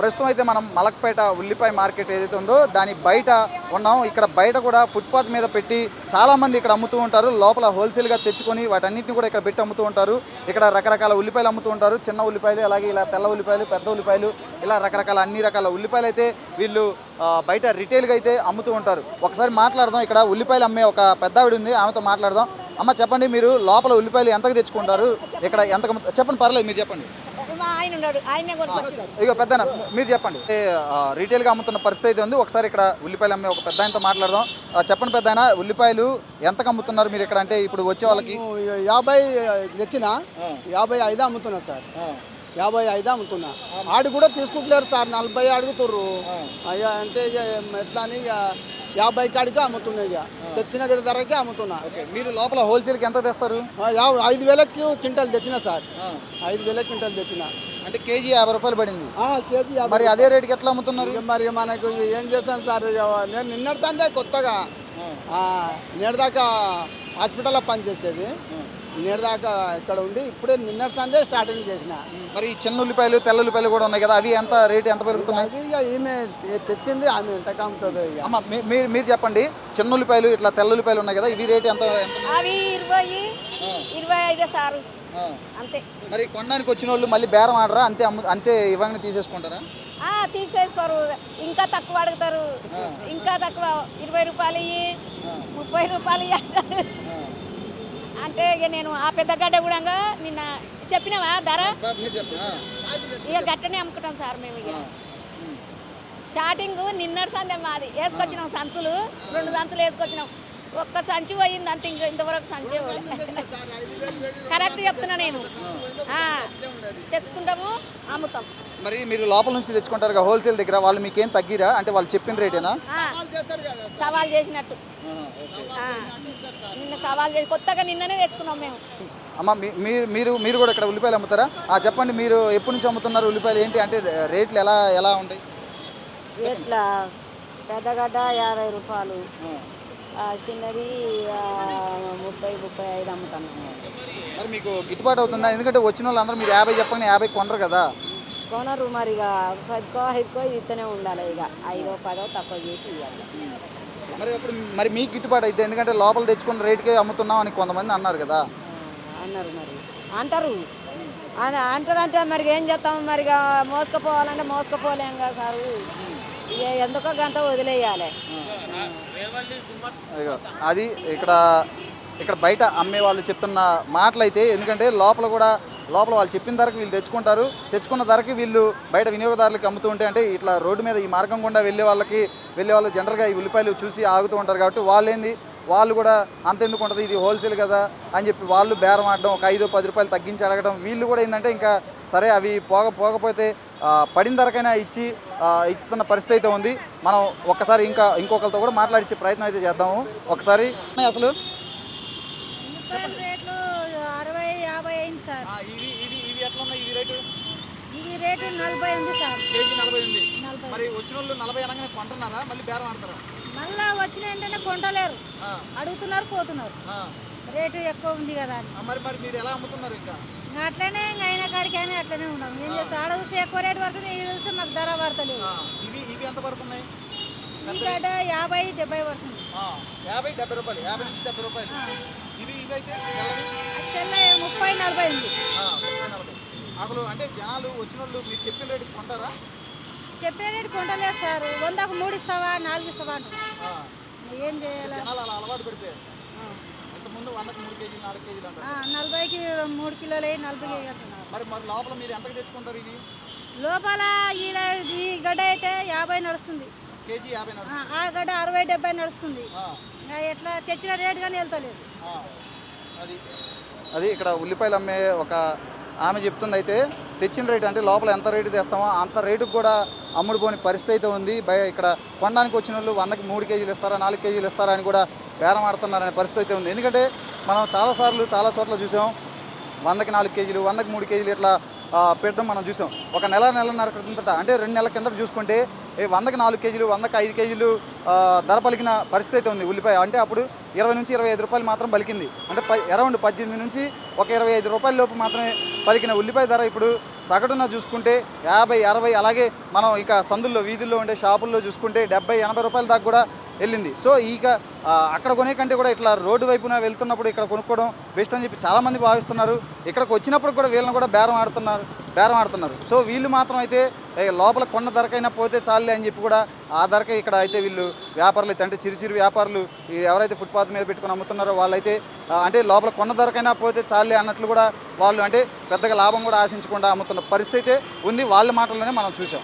ప్రస్తుతం అయితే మనం మలక్పేట ఉల్లిపాయ మార్కెట్ ఏదైతే ఉందో దాని బయట ఉన్నాం. ఇక్కడ బయట కూడా ఫుట్పాత్ మీద పెట్టి చాలామంది ఇక్కడ అమ్ముతూ ఉంటారు. లోపల హోల్సేల్గా తెచ్చుకొని వాటన్నిటిని కూడా ఇక్కడ పెట్టి అమ్ముతూ ఉంటారు. ఇక్కడ రకరకాల ఉల్లిపాయలు అమ్ముతూ ఉంటారు. చిన్న ఉల్లిపాయలు, అలాగే ఇలా తెల్ల ఉల్లిపాయలు, పెద్ద ఉల్లిపాయలు, ఇలా రకరకాల అన్ని రకాల ఉల్లిపాయలు అయితే వీళ్ళు బయట రిటైల్గా అయితే అమ్ముతూ ఉంటారు. ఒకసారి మాట్లాడదాం. ఇక్కడ ఉల్లిపాయలు అమ్మే ఒక పెద్ద ఆవిడ ఉంది, ఆమెతో మాట్లాడదాం. అమ్మ చెప్పండి, మీరు లోపల ఉల్లిపాయలు ఎంతకు తెచ్చుకుంటారు, ఇక్కడ ఎంతకు చెప్పండి, పర్లేదు మీరు చెప్పండి. ఇక పెద్ద మీరు చెప్పండి. రీటైల్గా అమ్ముతున్న పరిస్థితి అయితే ఉంది. ఒకసారి ఇక్కడ ఉల్లిపాయలు అమ్మే ఒక పెద్ద ఆయనతో మాట్లాడదాం. చెప్పండి పెద్ద ఆయన, ఉల్లిపాయలు ఎంతకు అమ్ముతున్నారు మీరు ఇక్కడ? అంటే ఇప్పుడు వచ్చే వాళ్ళకి 50 తెచ్చిన 55 అమ్ముతున్నా సార్. 55 అమ్ముతున్నా. ఆడు కూడా తీసుకుంటలేరు సార్, 40 అడుగుతుర్రు. అయ్యా అంటే ఎట్లా అని 50 కాడికి అమ్ముతున్నా. ఇక తెచ్చిన ధరకే అమ్ముతున్నా. మీరు లోపల హోల్సేల్కి ఎంత తెస్తారు? 5,000కి క్వింటల్ తెచ్చిన సార్. 5,000 క్వింటల్ తెచ్చిన. అంటే కేజీ 50 రూపాయలు పడింది. కేజీ 50. మరి అదే రేటుకి ఎట్లా అమ్ముతున్నారు? మరి మనకు ఏం చేస్తాను సార్, నేను నిన్నటిదాకా కొత్తగా నిన్నటిదాకా హాస్పిటల్లో పనిచేసేది. నిన్నటిదాకా ఇక్కడ ఉండి ఇప్పుడే నిన్నటిదాందే స్టార్టింగ్ చేసిన. మరి చిన్న ఉల్లిపాయలు, తెల్ల ఉల్లిపాయలు కూడా ఉన్నాయి కదా, అవి ఎంత రేటు ఎంత పెరుగుతున్నాయి? ఇక ఈమె తెచ్చింది, ఆమె ఎంత అమ్ముతుంది. అమ్మ మీరు చెప్పండి, చిన్న ఉల్లిపాయలు ఇట్లా తెల్ల ఉల్లిపాయలు ఉన్నాయి కదా, ఇవి రేటు ఎంత? అవి 20-25 సార్, అంతే. మరి కొనడానికి వచ్చిన వాళ్ళు మళ్ళీ బేరం ఆడరా? అంతే ఇవ్వగానే తీసేసుకుంటారా? తీసేసుకోరు, ఇంకా తక్కువ అడుగుతారు. ఇంకా తక్కువ 20 రూపాయలు 30 రూపాయలు అంటారు. అంటే ఇక నేను ఆ పెద్ద గడ్డ కూడా నిన్న చెప్పినావా ధర, ఇక గట్టనే అమ్ముకుంటాం సార్ మేము. ఇక స్టార్టింగ్ నిన్నటి సందే మాది, వేసుకొచ్చినాం సంచులు, 2 సంచులు వేసుకొచ్చినాం. ఒక్క సంచి పోయింది అంతే, ఇంతవరకు సంచి కరెక్ట్ చెప్తున్నా నేను. తెచ్చుకుంటాము, అమ్ముతాం. మరి మీరు లోపల నుంచి తెచ్చుకుంటారు కదా హోల్సేల్ దగ్గర, వాళ్ళు మీకేం తగ్గిరా? అంటే వాళ్ళు చెప్పిన రేటేనా? సవాల్ చేసినట్టు నిన్న సవాల్ చేసి కొత్తగా నిన్ననే తెచ్చుకున్నాం మేము. అమ్మ మీరు కూడా ఇక్కడ ఉల్లిపాయలు అమ్ముతారా? చెప్పండి, మీరు ఎప్పటి నుంచి అమ్ముతున్నారు ఉల్లిపాయలు? ఏంటి అంటే రేట్లు ఎలా ఉంటాయి? రేట్ల పెద్దగడ్డ 50 రూపాయలు, చిన్నది 30-35 అమ్ముతాను. మరి మీకు గిట్టుబాటు అవుతుందా? ఎందుకంటే వచ్చిన వాళ్ళు అందరూ మీరు 50 చెప్పండి, 50 కొనరు కదా. కొనరు, మరి ఇక ఎక్కువ ఇస్తూనే ఉండాలి. ఇక 5-10 తక్కువ చేసి ఇవ్వాలి. మరి మీకు గిట్టుబాటు అయితే, ఎందుకంటే లోపల తెచ్చుకున్న రేటుకే అమ్ముతున్నాం అని కొంతమంది అన్నారు కదా. అన్నారు, మరి అంటారంటే మరి ఏం చేస్తాం? మరి ఇక మోసుకుపోవాలంటే మోసుకుపోలేం కదా సారు. ఇక ఎందుకో గంట వదిలేయాలి. అది ఇక్కడ బయట అమ్మే వాళ్ళు చెప్తున్న మాటలు అయితే, ఎందుకంటే లోపల వాళ్ళు చెప్పిన ధరకు వీళ్ళు తెచ్చుకున్న ధరకి వీళ్ళు బయట వినియోగదారులకు అమ్ముతూ ఉంటే, అంటే ఇట్లా రోడ్డు మీద ఈ మార్గం గుండా వెళ్ళే వాళ్ళు జనరల్గా ఈ ఉల్లిపాయలు చూసి ఆగుతూ ఉంటారు. కాబట్టి వాళ్ళు కూడా అంతెందుకు ఉంటుంది, ఇది హోల్సేల్ కదా అని చెప్పి వాళ్ళు బేరం ఆడడం, ఒక 5-10 రూపాయలు తగ్గించి అడగడం. వీళ్ళు కూడా ఏంటంటే ఇంకా సరే అవి పోకపోతే పడిన ధరకైనా ఇస్తున్న పరిస్థితి అయితే ఉంది. మనం ఒక్కసారి ఇంకొకరితో కూడా మాట్లాడించే ప్రయత్నం అయితే చేద్దాము. ఒకసారి అసలు రేట్లు 60-50 అయింది సార్. ఇవి ఎట్లా ఉన్నాయి? ఇది రేటు రేటు 40 ఉంది సార్. కేజీ 40 ఉంది. మరి వచ్చిన వాళ్ళు 40 అనగానే కొంటున్నారా, మళ్ళీ బేరం ఆడతారా? మళ్ళా వచ్చిన వెంటనే కొంటలేరు, అడుగుతున్నారు, పోతున్నారు. రేటు ఎక్కువ ఉంది కదా అని. మరి మీరు ఎలా అమ్ముతున్నారు? ఇంకా అట్లనే అయిన కాడికి అయినా అట్లనే ఉన్నాం. ఏం చేస్తాం, ఆడ చూస్తే ఎక్కువ రేటు పడుతుంది, ఈ చూస్తే మాకు ధర పడతలేదు. ఇవి ఎంత పడుతున్నాయి? ఈ గడ్డ 50-70 పడుతుంది. 50-70 రూపాయలు, 50 నుంచి 70 రూపాయలు. ఇవి అయితే తెల్ల 30-40 ఉంది. అసలు అంటే జనాలు వచ్చిన వాళ్ళు మీరు చెప్పిన రేటు కొంటారా? చెప్పిన రేటు కొంటలేదు సార్. 100కు 3 ఇస్తావా, 4 ఇస్తావా అంట. ఏం చేయాలి? జనాలు అలా అలవాటు పెడితే ఇంతకుముందు 100కి 3 కేజీలు 4 కేజీలు అంటారు. 40కి 3 కిలోలు 40 అంటున్నారు. మరి లోపల మీరు ఎంతకు తెచ్చుకుంటారు? ఇది లోపల ఈ గడ్డ అయితే 50 నడుస్తుంది, కేజీ 50 నడుస్తుంది. ఆ గడ్డ 60-70 నడుస్తుంది. ఎట్లా తెచ్చిన రేటు కానీ వెళ్తలేదు. అది ఇక్కడ ఉల్లిపాయలు అమ్మే ఒక ఆమె చెప్తుంది. అయితే తెచ్చిన రేటు అంటే లోపల ఎంత రేటు తెస్తామో అంత రేటుకు కూడా అమ్ముడుపోని పరిస్థితి అయితే ఉంది. ఇక్కడ కొనడానికి వచ్చిన వాళ్ళు 100కి 3 కేజీలు ఇస్తారా, 4 కేజీలు ఇస్తారా అని కూడా బేరం ఆడుతున్నారనే పరిస్థితి అయితే ఉంది. ఎందుకంటే మనం చాలా చోట్ల చూసాం 100కి 4 కేజీలు, 100కి 3 కేజీలు ఇట్లా పెట్టడం మనం చూసాం. ఒక నెలన్నర క్రితం, అంటే 2 నెలల కింద చూసుకుంటే 100కి 4 కేజీలు, 100కి 5 కేజీలు ధర పలికిన పరిస్థితి అయితే ఉంది ఉల్లిపాయ. అంటే అప్పుడు 20 నుంచి 25 రూపాయలు మాత్రం పలికింది. అంటే అరౌండ్ 18 నుంచి ఒక 25 రూపాయల లోపు మాత్రమే పలికిన ఉల్లిపాయ ధర ఇప్పుడు సగటున చూసుకుంటే 50, 60, అలాగే మనం ఇక సందుల్లో వీధుల్లో ఉండే షాపుల్లో చూసుకుంటే 70, 80 రూపాయల దాకా కూడా వెళ్ళింది. సో ఇక అక్కడ కొనే కంటే కూడా ఇట్లా రోడ్డు వైపున వెళ్తున్నప్పుడు ఇక్కడ కొనుక్కోవడం బెస్ట్ అని చెప్పి చాలామంది భావిస్తున్నారు. ఇక్కడికి వచ్చినప్పుడు కూడా వీళ్ళని కూడా బేరం ఆడుతున్నారు. సో వీళ్ళు మాత్రం అయితే లోపల కొన్న ధరకైనా పోతే చాలులే అని చెప్పి కూడా ఆ ధరకే ఇక్కడ అయితే వీళ్ళు వ్యాపారులు అయితే అంటే చిరు వ్యాపారులు ఎవరైతే ఫుట్పాత్ మీద పెట్టుకుని అమ్ముతున్నారో వాళ్ళైతే అంటే లోపల కొన్న ధరకైనా పోతే చాలులే అన్నట్లు కూడా వాళ్ళు అంటే పెద్దగా లాభం కూడా ఆశించకుండా అమ్ముతున్న పరిస్థితి అయితే ఉంది. వాళ్ళ మాటల్లోనే మనం చూసాం.